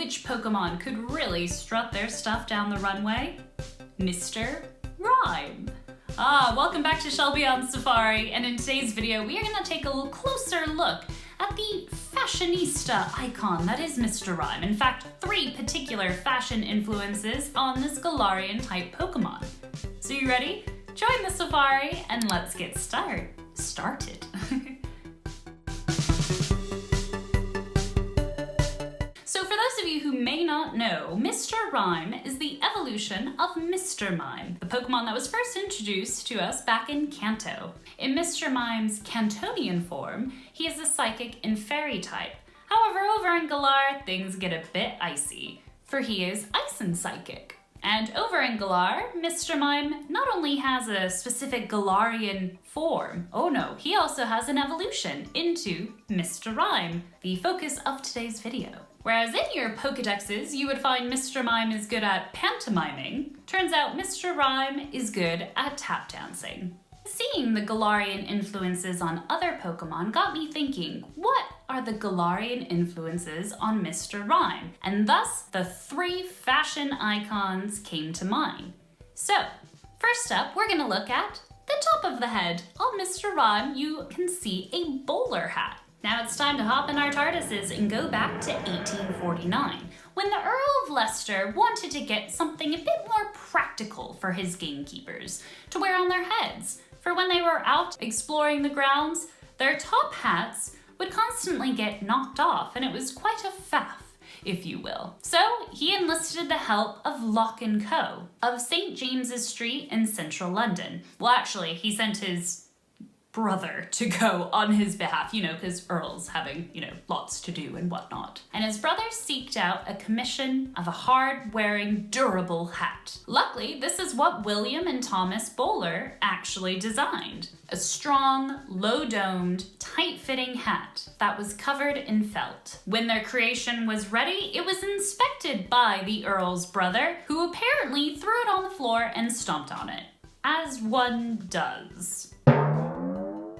which Pokemon could really strut their stuff down the runway? Mr. Rime. Welcome back to Shelby on Safari, and in today's video we are going to take a closer look at the fashionista icon that is Mr. Rime. In fact, 3 particular fashion influences on this Galarian type Pokemon. So you ready? Join the safari and let's get started. So for those of you who may not know, Mr. Rime is the evolution of Mr. Mime, the Pokemon that was first introduced to us back in Kanto. In Mr. Mime's Kantonian form, he is a psychic and fairy type. However, over in Galar, things get a bit icy, for he is ice and psychic. And over in Galar, Mr. Mime not only has a specific Galarian form, oh no, he also has an evolution into Mr. Rime, the focus of today's video. Whereas in your Pokedexes, you would find Mr. Mime is good at pantomiming, turns out Mr. Rime is good at tap dancing. Seeing the Galarian influences on other Pokemon got me thinking, what are the Galarian influences on Mr. Rime? And thus, the 3 fashion icons came to mind. So, first up, we're gonna look at the top of the head. On Mr. Rime, you can see a bowler hat. Now it's time to hop in our TARDISes and go back to 1849, when the Earl of Leicester wanted to get something a bit more practical for his gamekeepers to wear on their heads. For when they were out exploring the grounds, their top hats would constantly get knocked off, and it was quite a faff, if you will. So he enlisted the help of Lock & Co. of St. James's Street in central London. Well, actually, he sent his brother to go on his behalf, because Earl's having, lots to do and whatnot. And his brother seeked out a commission of a hard-wearing, durable hat. Luckily, this is what William and Thomas Bowler actually designed. A strong, low-domed, tight-fitting hat that was covered in felt. When their creation was ready, it was inspected by the Earl's brother, who apparently threw it on the floor and stomped on it. As one does.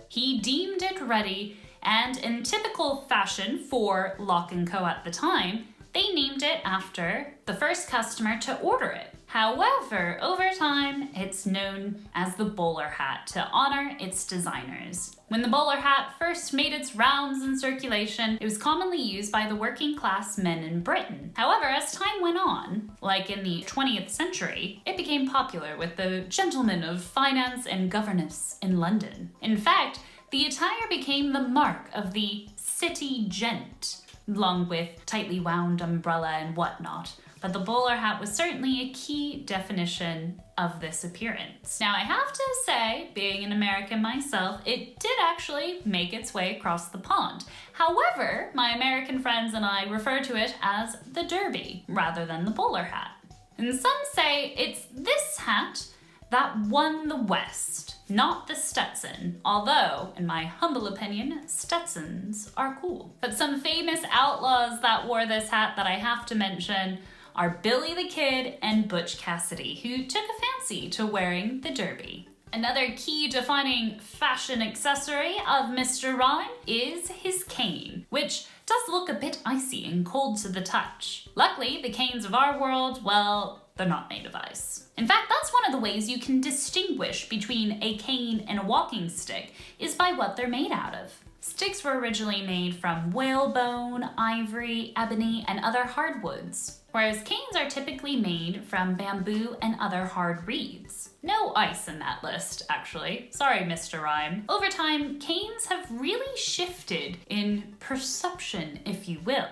He deemed it ready, and in typical fashion for Lock & Co. at the time, they named it after the first customer to order it. However, over time, it's known as the bowler hat to honor its designers. When the bowler hat first made its rounds in circulation, it was commonly used by the working class men in Britain. However, as time went on, like in the 20th century, it became popular with the gentlemen of finance and governance in London. In fact, the attire became the mark of the city gent, along with tightly wound umbrella and whatnot. But the bowler hat was certainly a key definition of this appearance. Now I have to say, being an American myself, it did actually make its way across the pond. However, my American friends and I refer to it as the derby rather than the bowler hat. And some say it's this hat that won the West, not the Stetson, although, in my humble opinion, Stetsons are cool. But some famous outlaws that wore this hat that I have to mention are Billy the Kid and Butch Cassidy, who took a fancy to wearing the derby. Another key defining fashion accessory of Mr. Rime is his cane, which does look a bit icy and cold to the touch. Luckily, the canes of our world, well, they're not made of ice. In fact, that's one of the ways you can distinguish between a cane and a walking stick, is by what they're made out of. Sticks were originally made from whalebone, ivory, ebony, and other hardwoods, whereas canes are typically made from bamboo and other hard reeds. No ice in that list, actually. Sorry, Mr. Rime. Over time, canes have really shifted in perception, if you will.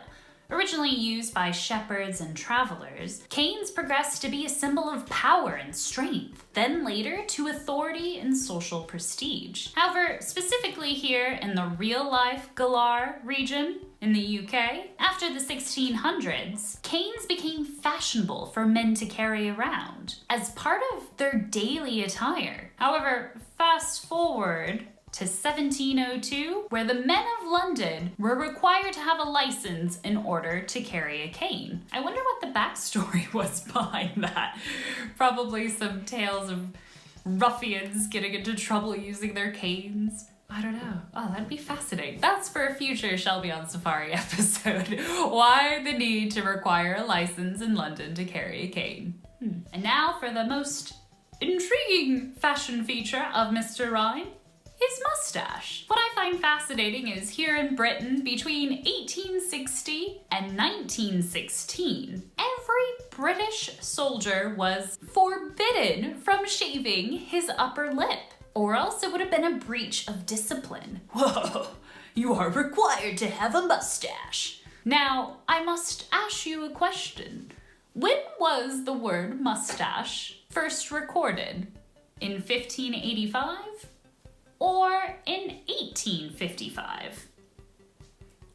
Originally used by shepherds and travelers, canes progressed to be a symbol of power and strength, then later to authority and social prestige. However, specifically here in the real-life Galar region in the UK, after the 1600s, canes became fashionable for men to carry around as part of their daily attire. However, fast forward to 1702, where the men of London were required to have a license in order to carry a cane. I wonder what the backstory was behind that. Probably some tales of ruffians getting into trouble using their canes. I don't know. Oh, that'd be fascinating. That's for a future Shelby on Safari episode. Why the need to require a license in London to carry a cane. And now for the most intriguing fashion feature of Mr. Rime, his mustache. What I find fascinating is here in Britain, between 1860 and 1916, every British soldier was forbidden from shaving his upper lip, or else it would have been a breach of discipline. Whoa, you are required to have a mustache. Now, I must ask you a question. When was the word mustache first recorded? In 1585? Or in 1855?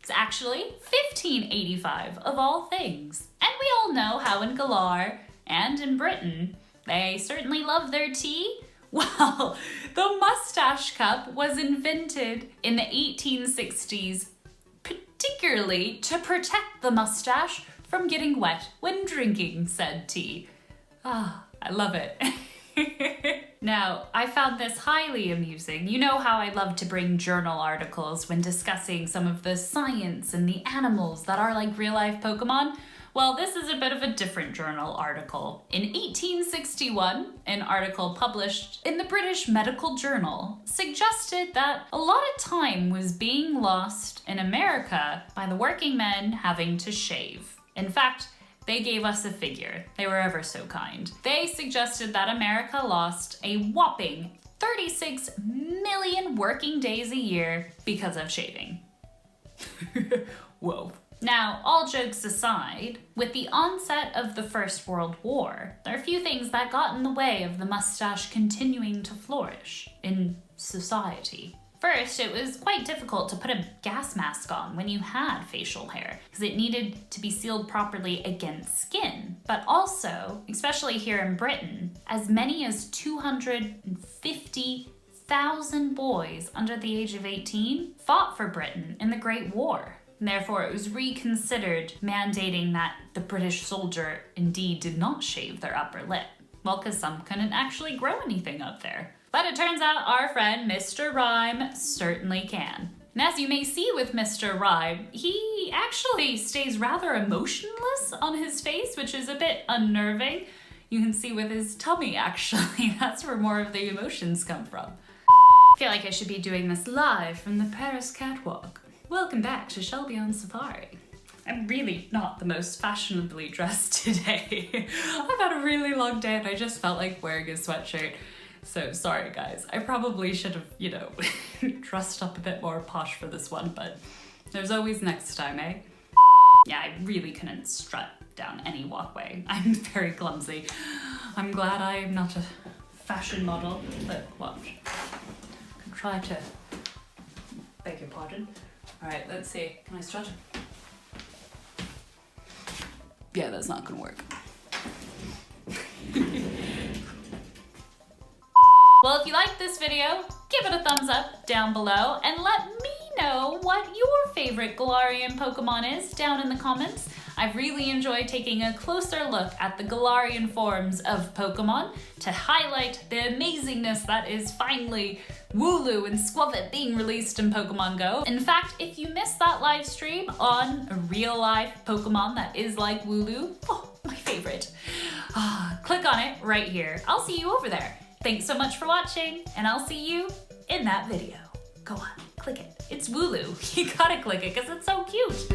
It's actually 1585 of all things. And we all know how in Galar and in Britain, they certainly love their tea. Well, the mustache cup was invented in the 1860s, particularly to protect the mustache from getting wet when drinking said tea. Ah, I love it. Now, I found this highly amusing. You know how I love to bring journal articles when discussing some of the science and the animals that are like real-life Pokemon? Well, this is a bit of a different journal article. In 1861, an article published in the British Medical Journal suggested that a lot of time was being lost in America by the working men having to shave. In fact, they gave us a figure. They were ever so kind. They suggested that America lost a whopping 36 million working days a year because of shaving. Whoa. Now, all jokes aside, with the onset of the First World War, there are a few things that got in the way of the mustache continuing to flourish in society. First, it was quite difficult to put a gas mask on when you had facial hair, because it needed to be sealed properly against skin. But also, especially here in Britain, as many as 250,000 boys under the age of 18 fought for Britain in the Great War. And therefore, it was reconsidered, mandating that the British soldier indeed did not shave their upper lip. Well, because some couldn't actually grow anything up there. But it turns out our friend Mr. Rime certainly can. And as you may see with Mr. Rime, he actually stays rather emotionless on his face, which is a bit unnerving. You can see with his tummy, actually. That's where more of the emotions come from. I feel like I should be doing this live from the Paris catwalk. Welcome back to Shelby on Safari. I'm really not the most fashionably dressed today. I've had a really long day and I just felt like wearing a sweatshirt. So sorry guys, I probably should have, dressed up a bit more posh for this one, but there's always next time, eh? Yeah, I really couldn't strut down any walkway. I'm very clumsy. I'm glad I'm not a fashion model, but watch. I can try to, beg your pardon. All right, let's see, can I strut? Yeah, that's not gonna work. Well, if you liked this video, give it a thumbs up down below and let me know what your favorite Galarian Pokemon is down in the comments. I've really enjoyed taking a closer look at the Galarian forms of Pokemon to highlight the amazingness that is finally Wooloo and Squavit being released in Pokemon Go. In fact, if you missed that live stream on a real life Pokemon that is like Wooloo, oh, my favorite, click on it right here. I'll see you over there. Thanks so much for watching, and I'll see you in that video. Go on, click it. It's Wooloo. You gotta click it because it's so cute.